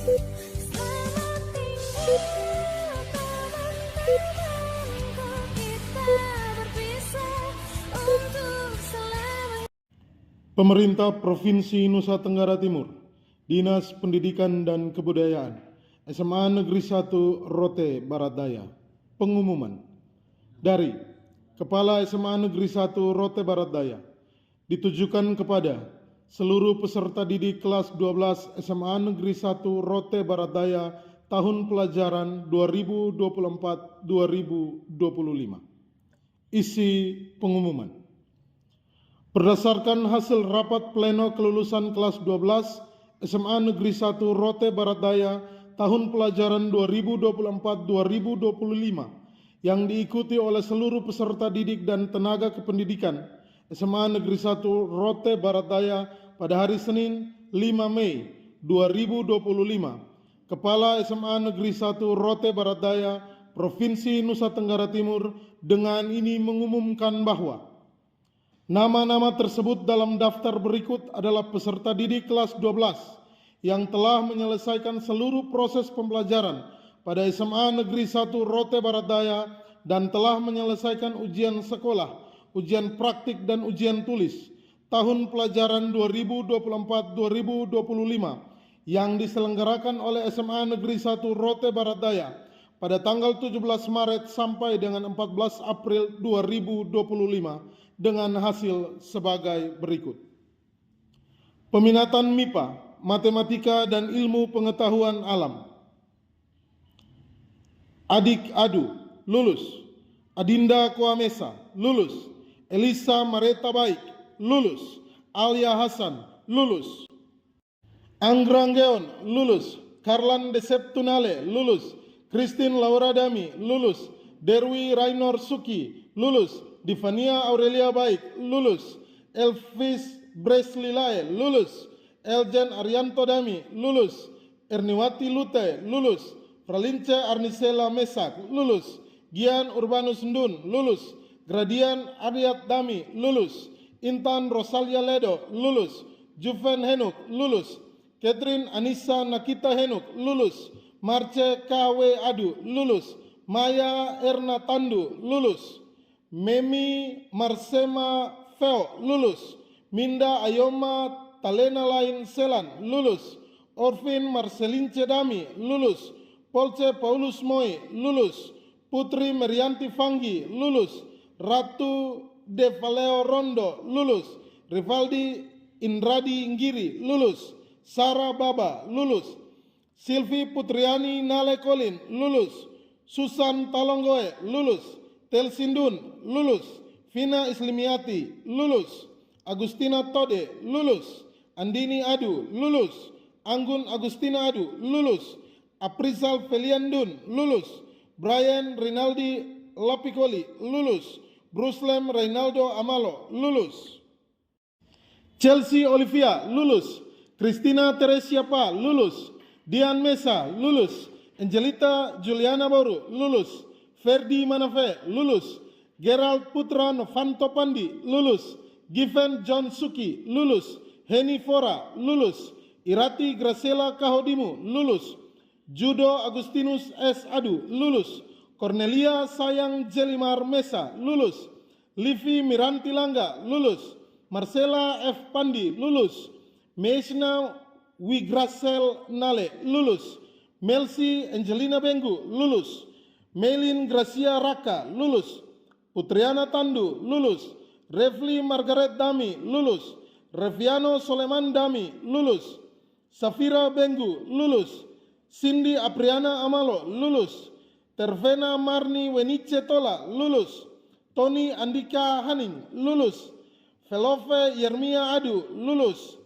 Selamat tinggal teman-temanku, kita berpisah untuk selamanya. Pemerintah Provinsi Nusa Tenggara Timur, Dinas Pendidikan dan Kebudayaan, SMA Negeri 1 Rote Barat Daya. Pengumuman dari Kepala SMA Negeri 1 Rote Barat Daya ditujukan kepada seluruh peserta didik kelas 12 SMA Negeri 1 Rote Barat Daya tahun pelajaran 2024-2025. Isi pengumuman. Berdasarkan hasil rapat pleno kelulusan kelas 12 SMA Negeri 1 Rote Barat Daya tahun pelajaran 2024-2025 yang diikuti oleh seluruh peserta didik dan tenaga kependidikan SMA Negeri 1 Rote Barat Daya pada hari Senin 5 Mei 2025, Kepala SMA Negeri 1 Rote Barat Daya Provinsi Nusa Tenggara Timur dengan ini mengumumkan bahwa nama-nama tersebut dalam daftar berikut adalah peserta didik kelas 12 yang telah menyelesaikan seluruh proses pembelajaran pada SMA Negeri 1 Rote Barat Daya dan telah menyelesaikan ujian sekolah, ujian praktik dan ujian tulis tahun pelajaran 2024-2025 yang diselenggarakan oleh SMA Negeri 1 Rote Barat Daya pada tanggal 17 Maret sampai dengan 14 April 2025 dengan hasil sebagai berikut. Peminatan MIPA, Matematika dan Ilmu Pengetahuan Alam. Adik Adu, lulus. Adinda Koamesa, lulus. Elisa Mareta Baik, lulus. Alia Hasan, lulus. Angranggeon, lulus. Karlan Deseptunale, lulus. Christine Laura Dami, lulus. Derwi Rainor Suki, lulus. Divania Aurelia Baik, lulus. Elvis Breslilae, lulus. Eljen Arianto Dami, lulus. Erniwati Lute, lulus. Pralince Arnisela Mesak, lulus. Gian Urbanus Ndun, lulus. Gradian Ariat Dami, lulus. Intan Rosalia Ledo, lulus. Juven Henuk, lulus. Catherine Anissa Nakita Henuk, lulus. Marce KW Adu, lulus. Maya Erna Tandu, lulus. Memi Marsema Feo, lulus. Minda Ayoma Talena Lain Selan, lulus. Orvin Marcelince Dami, lulus. Polce Paulus Moy, lulus. Putri Merianti Fanggi, lulus. Ratu De Valeo Rondo, lulus. Rivaldi Indradi Ngiri, lulus. Sarah Baba, lulus. Silvi Putriani Nale Kolin, lulus. Susan Talonggoe, lulus. Telsindun, lulus. Vina Islimiati, lulus. Agustina Tode, lulus. Andini Adu, lulus. Anggun Agustina Adu, lulus. Aprizal Feliandun, lulus. Brian Rinaldi Lapikoli, lulus. Bruslem Reynaldo Amalo, lulus. Chelsea Olivia, lulus. Christina Teresia Pa, lulus. Dian Mesa, lulus. Angelita Juliana Boru, lulus. Ferdi Manafe, lulus. Gerald Putra Novanto Pandi, lulus. Given John Suki, lulus. Heni Fora, lulus. Irati Graciela Kahodimu, lulus. Judo Agustinus S. Adu, lulus. Cornelia Sayang Jelimar Mesa, lulus. Livi Miranti Langga, lulus. Marcela F. Pandi, lulus. Meisna Wigrasel Nale, lulus. Melsi Angelina Benggu, lulus. Melin Gracia Raka, lulus. Putriana Tandu, lulus. Refli Margaret Dami, lulus. Reviano Soleman Dami, lulus. Safira Benggu, lulus. Cindy Apriana Amalo, lulus. Tervena Marni Wenice Tola, lulus. Tony Andika Haning, lulus. Velove Yermia Adu, lulus.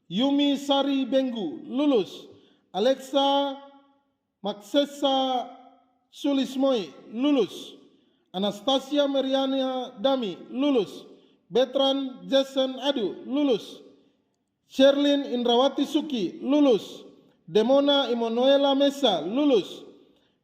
Yumi Sari Benggu, lulus. Alexa Maksesa Sulismoi, lulus. Anastasia Meriana Dami, lulus. Betran Jason Adu, lulus. Sherlyn Indrawati Suki, lulus. Demona Imonuela Mesa, lulus.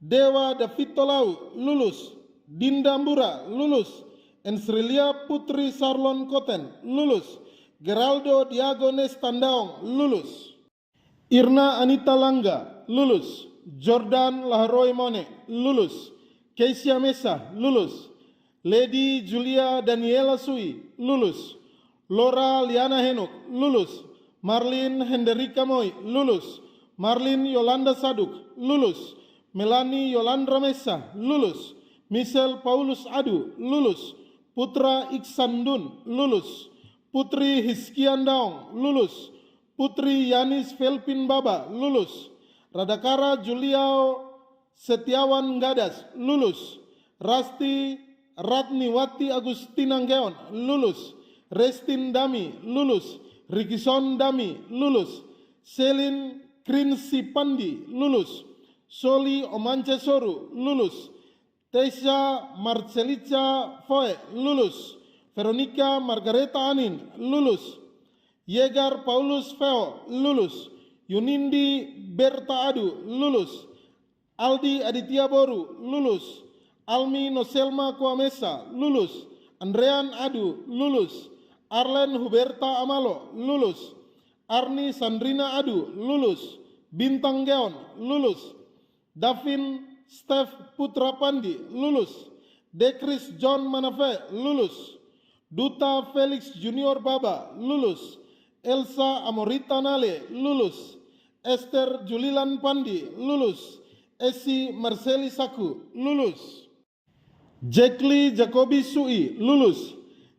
Dewa Davito Lau, lulus. Dinda Mbura, lulus. Ensrilia Putri Sarlon Koten, lulus. Geraldo Diagones Tandaong, lulus. Irna Anita Langga, lulus. Jordan Laharoy Mone, lulus. Keisha Mesa, lulus. Lady Julia Daniela Sui, lulus. Laura Liana Henok, lulus. Marlin Hendrika Moy, lulus. Marlin Yolanda Saduk, lulus. Melanie Yolanda Mesa, lulus. Michelle Paulus Adu, lulus. Putra Iksandun, lulus. Putri Hiskian Daong, lulus. Putri Yanis Felpin Baba, lulus. Radakara Juliao Setiawan Gadas, lulus. Rasti Ratniwati Agustina Ngeon, lulus. Restin Dami, lulus. Rikison Dami, lulus. Selin Krinsi Pandi, lulus. Soli Omance Soru, lulus. Tesha Marcelica Foe, lulus. Veronica Margareta Anin, lulus. Yegar Paulus Feo, lulus. Yunindi Berta Adu, lulus. Aldi Aditya Boru, lulus. Almi Noselma Kuamesa, lulus. Andrean Adu, lulus. Arlen Huberta Amalo, lulus. Arni Sandrina Adu, lulus. Bintang Geon, lulus. Davin Steph Putra Pandi, lulus. Dekris John Manafe, lulus. Duta Felix Junior Baba, lulus. Elsa Amorita Nale, lulus. Esther Julilan Pandi, lulus. Esi Marceli Saku, lulus. Jekli Jacobi Sui, lulus.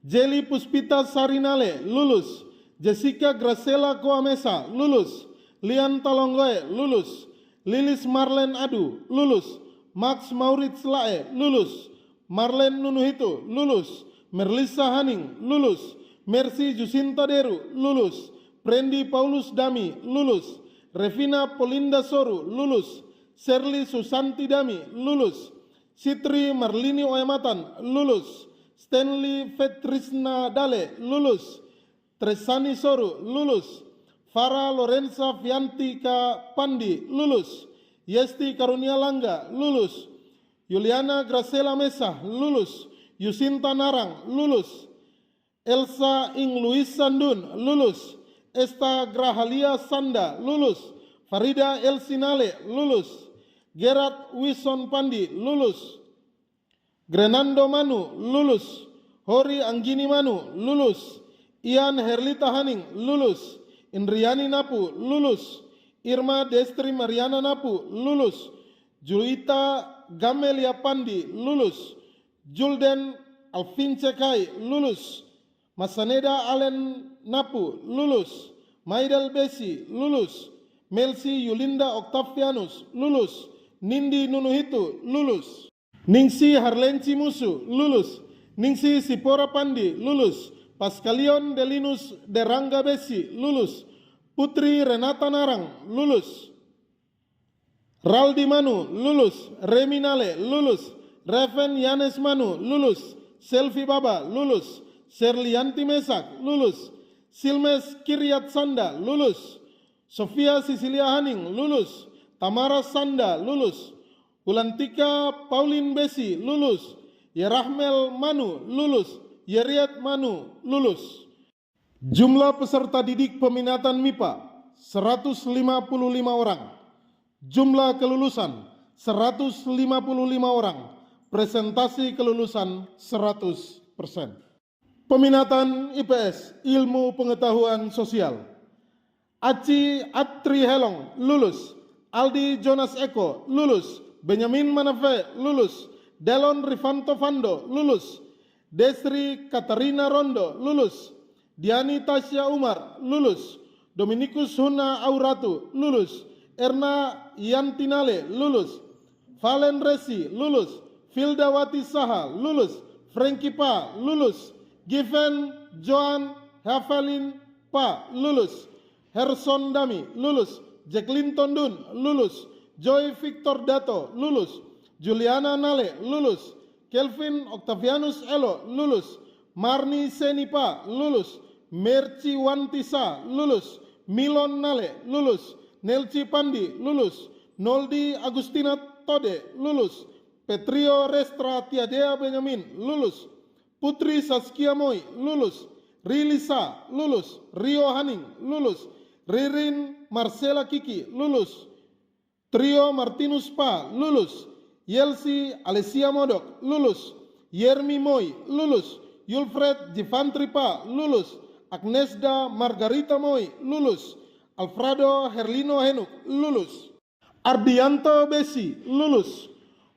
Jeli Puspita Sarinale, lulus. Jessica Gracela Koamesa, lulus. Lian Talonggoe, lulus. Lilis Marlen Adu, lulus. Max Maurits Lae, lulus. Marlen Nunuhito, lulus. Merlisa Haning, lulus. Mercy Jusinta Deru, lulus. Prendi Paulus Dami, lulus. Revina Polinda Soru, lulus. Shirley Susanti Dami, lulus. Sitri Marlini Oematan, lulus. Stanley Fetrisna Dale, lulus. Tresani Soru, lulus. Farah Lorenza Fiantika Pandi, lulus. Yesti Karunia Langga, lulus. Juliana Gracela Mesa, lulus. Yusinta Narang, lulus. Elsa Ing Luis Sandun, lulus. Esta Grahalia Sanda, lulus. Farida Elsinale, lulus. Gerard Wison Pandi, lulus. Grenando Manu, lulus. Hori Anggini Manu, lulus. Ian Herlita Haning, lulus. Indriani Napu, lulus. Irma Destri Mariana Napu, lulus. Julita Gamelia Pandi, lulus. Julden Alvin Cekai, lulus. Masaneda Allen Napu, lulus. Maidal Besi, lulus. Melsi Yulinda Octavianus, lulus. Nindi Nunuhitu, lulus. Ningsi Harlenci Musu, lulus. Ningsi Sipora Pandi, lulus. Pascalion Delinus Derangga Besi, lulus. Putri Renata Narang, lulus. Raldi Manu, lulus. Reminale, lulus. Reven Yanes Manu, lulus. Selvi Baba, lulus. Serlianti Mesak, lulus. Silmes Kiryat Sanda, lulus. Sofia Sisilia Haning, lulus. Tamara Sanda, lulus. Ulantika Pauline Besi, lulus. Yerahmel Manu, lulus. Yeriat Manu, lulus. Jumlah peserta didik peminatan MIPA 155 orang. Jumlah kelulusan 155 orang. Presentasi kelulusan 100%. Peminatan IPS, Ilmu Pengetahuan Sosial. Aci Atri Helong, lulus. Aldi Jonas Eko, lulus. Benyamin Manafe, lulus. Delon Rifanto Fando, lulus. Desri Katarina Rondo, lulus. Diani Tasya Umar, lulus. Dominikus Huna Auratu, lulus. Erna Yantinale, lulus. Valen Resi, lulus. Fildawati Saha, lulus. Frankie Pa, lulus. Given Joan Havelin Pa, lulus. Herson Dami, lulus. Jacqueline Tondun, lulus. Joy Victor Dato, lulus. Juliana Nale, lulus. Kelvin Octavianus Elo, lulus. Marni Senipa, lulus. Merci Wantisa, lulus. Milon Nale, lulus. Nelci Pandi, lulus. Noldi Agustina Tode, lulus. Petrio Restra Tiadea Benyamin, lulus. Putri Saskia Moy, lulus. Rilisa, lulus. Rio Haning, lulus. Ririn Marcela Kiki, lulus. Trio Martinus Pa, lulus. Yelsi Alessia Modok, lulus. Yermi Moy, lulus. Yulfred Jivantri Pa, lulus. Agnesda Margarita Moy, lulus. Alfredo Herlino Henuk, lulus. Ardianto Besi, lulus.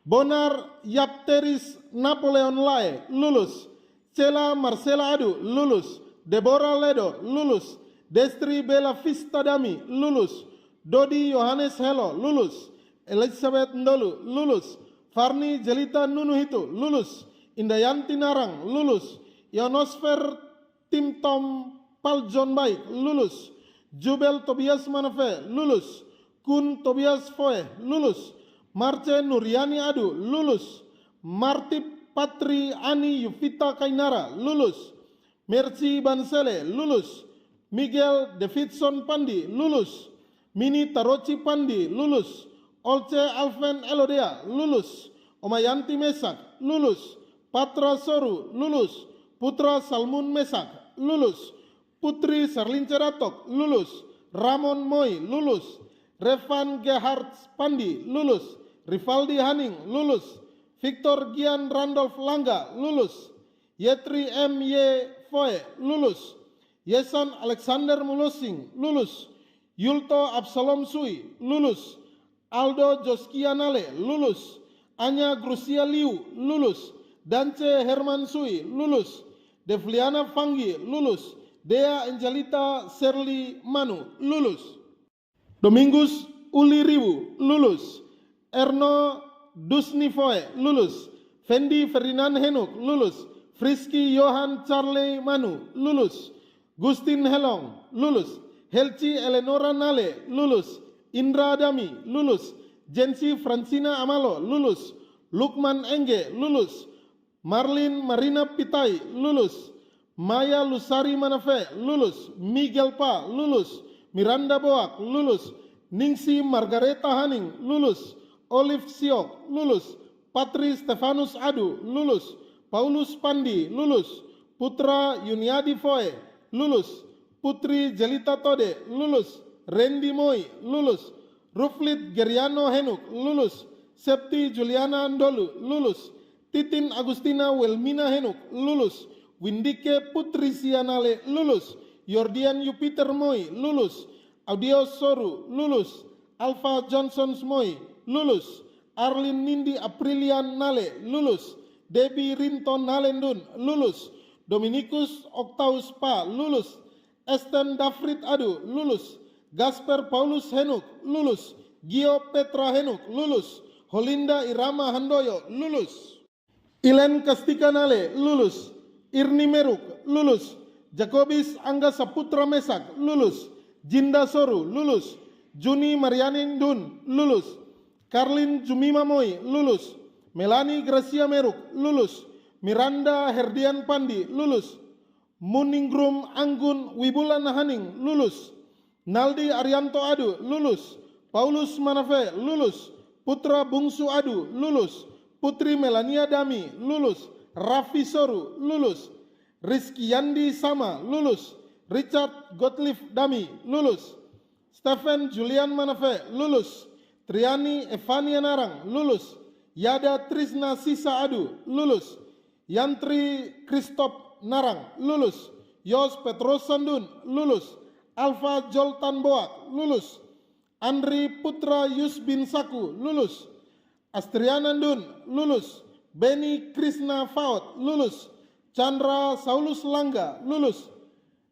Bonar Yapteris Napoleon Lae, lulus. Cela Marcela Adu, lulus. Deborah Ledo, lulus. Destri Bella Vista Dami, lulus. Dodi Yohanes Helo, lulus. Elizabeth Ndolu, lulus. Farni Jelita Nunuhito, lulus. Indayanti Narang, lulus. Ionosfer Timtom Paljon Baik, lulus. Jubel Tobias Manafe, lulus. Kun Tobias Foe, lulus. Marce Nuriani Adu, lulus. Martip Patri Ani Yuvita Kainara, lulus. Mercy Bansele, lulus. Miguel Davidson Pandi, lulus. Mini Taroci Pandi, lulus. Olce Alven Elodea, lulus. Omayanti Mesak, lulus. Patra Soru, lulus. Putra Salmun Mesak, lulus. Putri Serlin Ceratok, lulus. Ramon Moy, lulus. Revan Gerhard Pandi, lulus. Rivaldi Haning, lulus. Victor Gian Randolph Langga, lulus. Yetri M. Y. Foe, lulus. Yesan Alexander Mulosing, lulus. Yulto Absalom Sui, lulus. Aldo Joskianale, lulus. Anya Grusia Liu, lulus. Dance Herman Sui, lulus. Devliana Fanggi, lulus. Dea Angelita Serli Manu, lulus. Domingus Uli Ribu, lulus. Erno Dusni Foe, lulus. Fendi Ferdinand Henuk, lulus. Friski Johan Charlie Manu, lulus. Gustin Helong, lulus. Helci Eleonora Nale, lulus. Indra Dami, lulus. Jensi Francina Amalo, lulus. Lukman Enge, lulus. Marlin Marina Pitai, lulus. Maya Lusari Manafe, lulus. Miguel Pa, lulus. Miranda Boak, lulus. Ningsi Margareta Haning, lulus. Olive Siok, lulus. Patri Stefanus Adu, lulus. Paulus Pandi, lulus. Putra Yuniadi Foe, lulus. Putri Jelita Tode, lulus. Randy Moy, lulus. Ruflit Geriano Henuk, lulus. Septi Juliana Andolu, lulus. Titin Agustina Welmina Henuk, lulus. Windike Putri Sianale, lulus. Yordian Jupiter Moy, lulus. Audio Soru, lulus. Alpha Johnson Moy, lulus. Arlin Nindi Aprilian Nale, lulus. Debbie Rinton Nalendun, lulus. Dominikus Octaus Pa, lulus. Esten Dafrid Adu, lulus. Gasper Paulus Henuk, lulus. Gio Petra Henuk, lulus. Holinda Irama Handoyo, lulus. Ilen Kastika Nale, lulus. Irni Meruk, lulus. Jacobis Angga Saputra Mesak, lulus. Jinda Soru, lulus. Juni Marianin Dun, lulus. Karlin Jumima Moy, lulus. Melani Gracia Meruk, lulus. Miranda Herdian Pandi, lulus. Muningrum Anggun Wibulan Haning, lulus. Naldi Arianto Adu, lulus. Paulus Manafe, lulus. Putra Bungsu Adu, lulus. Putri Melania Dami, lulus. Raffi Soru, lulus. Rizky Yandi Sama, lulus. Richard Gottlieb Dami, lulus. Stephen Julian Manafe, lulus. Triani Evania Narang, lulus. Yada Trisna Sisa Adu, lulus. Yantri Kristop Narang, lulus. Yos Petros Sandun, lulus. Alfa Joltan Boak, lulus. Andri Putra Yusbin Saku, lulus. Astriana Dun, lulus. Beni Krishna Faut, lulus. Chandra Saulus Langga, lulus.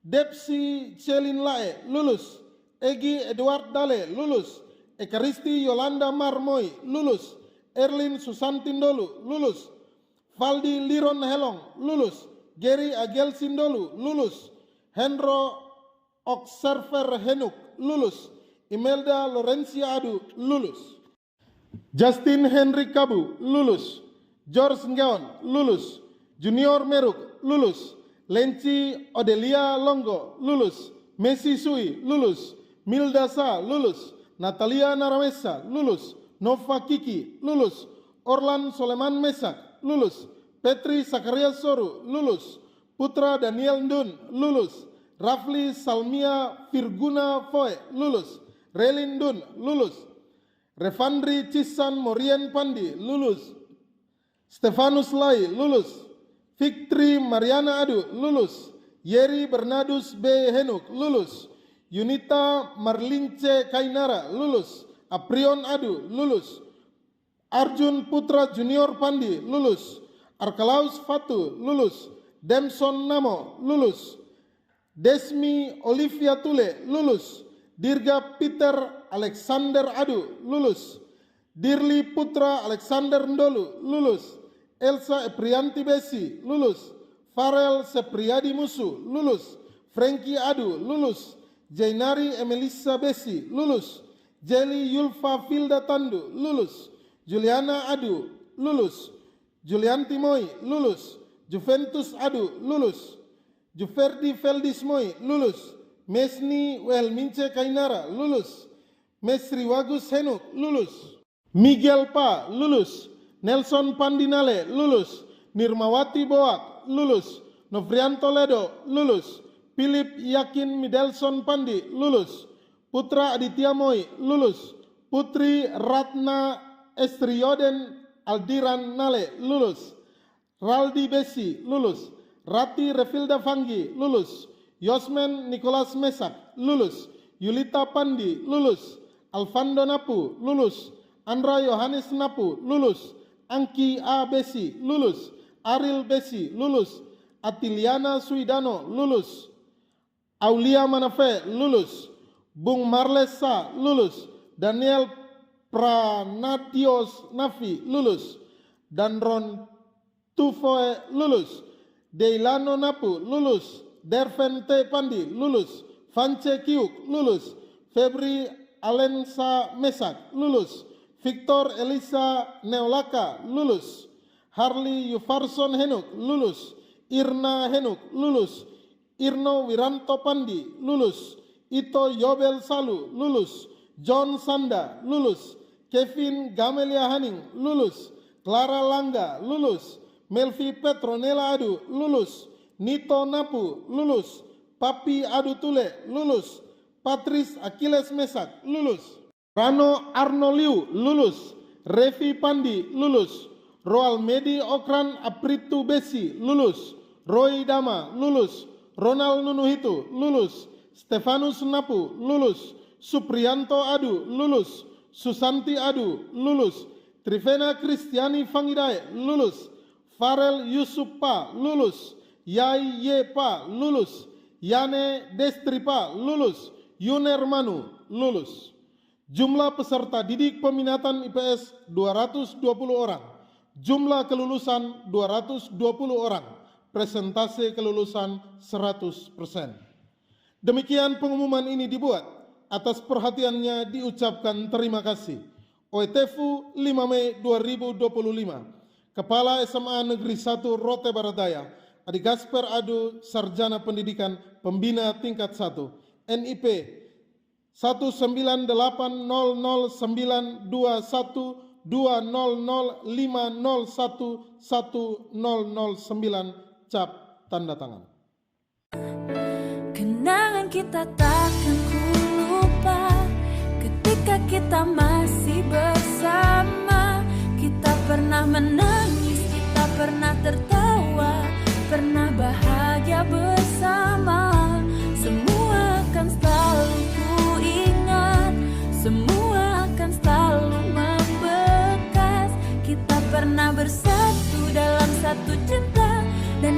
Depsi Celin Lae, lulus. Egi Edward Dale, lulus. Ekaristi Yolanda Marmoy, lulus. Erlin Susantindolu, lulus. Valdi Liron Helong, lulus. Gary Agel Sindolu, lulus. Henro Observer Henuk, lulus. Imelda Lorencia Adu, lulus. Justin Henry Kabu, lulus. George Ngeon, lulus. Junior Meruk, lulus. Lenci Odelia Longo, lulus. Messi Sui, lulus. Milda Sa, lulus. Natalia Naramesa, lulus. Nova Kiki, lulus. Orlan Soleman Mesak, lulus. Petri Sakarias Soru, lulus. Putra Daniel Ndun, lulus. Rafli Salmia Virguna Foe, lulus. Relin Dun, lulus. Revandri Cisan Morien Pandi, lulus. Stefanus Lai, lulus. Victri Mariana Adu, lulus. Yeri Bernardus B. Henuk, lulus. Yunita Marlince Kainara, lulus. Aprion Adu, lulus. Arjun Putra Junior Pandi, lulus. Arkelaus Fatu, lulus. Demson Namo, lulus. Desmi Olivia Tule, lulus. Dirga Peter Alexander Adu, lulus. Dirli Putra Alexander Ndolu, lulus. Elsa Eprianti Besi, lulus. Farel Sepriadi Musu, lulus. Frankie Adu, lulus. Jainari Emelisa Besi, lulus. Jelly Yulfa Filda Tandu, lulus. Juliana Adu, lulus. Julianti Moi, lulus. Juventus Adu, lulus. Juverdi Feldis Moi, lulus. Mesni Welmince Kainara, lulus. Mesri Wagus Henuk, lulus. Miguel Pa, lulus. Nelson Pandinale, lulus. Nirmawati Boak, lulus. Novrianto Ledo, lulus. Philip Yakin Midelson Pandi, lulus. Putra Aditya Moi, lulus. Putri Ratna Estrioden Aldiran Nale, lulus. Raldi Besi, lulus. Rati Refilda Fanggi, lulus. Yosmen Nicholas Mesak, lulus. Yulita Pandi, lulus. Alfando Napu, lulus. Andra Yohanes Napu, lulus. Angki A. Besi, lulus. Aril Besi, lulus. Atiliana Suidano, lulus. Aulia Manafe, lulus. Bung Marlesa, lulus. Daniel Pranatios Nafi, lulus. Danron Tufoe, lulus. Deilano Napu, lulus. Derven T. Pandi, lulus. Vance Kiuk, lulus. Febri Alensa Mesak, lulus. Victor Elisa Neolaka, lulus. Harley Yufarson Henuk, lulus. Irna Henuk, lulus. Irno Wiranto Pandi, lulus. Ito Yobel Salu, lulus. John Sanda, lulus. Kevin Gamelia Haning, lulus. Clara Langga, lulus. Melvi Petronella Adu, lulus. Nito Napu, lulus. Papi Adu Tule, lulus. Patris Achilles Mesak, lulus. Rano Arnoliu, lulus. Revi Pandi, lulus. Roal Medi Okran Apritu Besi, lulus. Roy Dama, lulus. Ronald Nunuhitu, lulus. Stefanus Napu, lulus. Suprianto Adu, lulus. Susanti Adu, lulus. Trivena Kristiani Fangidae, lulus. Farel Yusuf Pa, lulus. Yai Ye Pa, lulus. Yane Destri Pa, lulus. Yuner Manu, lulus. Jumlah peserta didik peminatan IPS 220 orang. Jumlah kelulusan 220 orang. Presentase kelulusan 100%. Demikian pengumuman ini dibuat. Atas perhatiannya diucapkan terima kasih. OETFU 5 Mei 2025. Kepala SMA Negeri 1 Rote Baradaya, Adi Gasper Adu, Sarjana Pendidikan Pembina Tingkat 1, NIP 198005005011009 cap tanda tangan. Kenangan kita takkan ku lupa ketika kita masih bersama. Kita pernah menangis, kita pernah tertawa, pernah bahagia bersama. Semua akan selalu ku ingat, semua akan selalu membekas. Kita pernah bersatu dalam satu cinta dan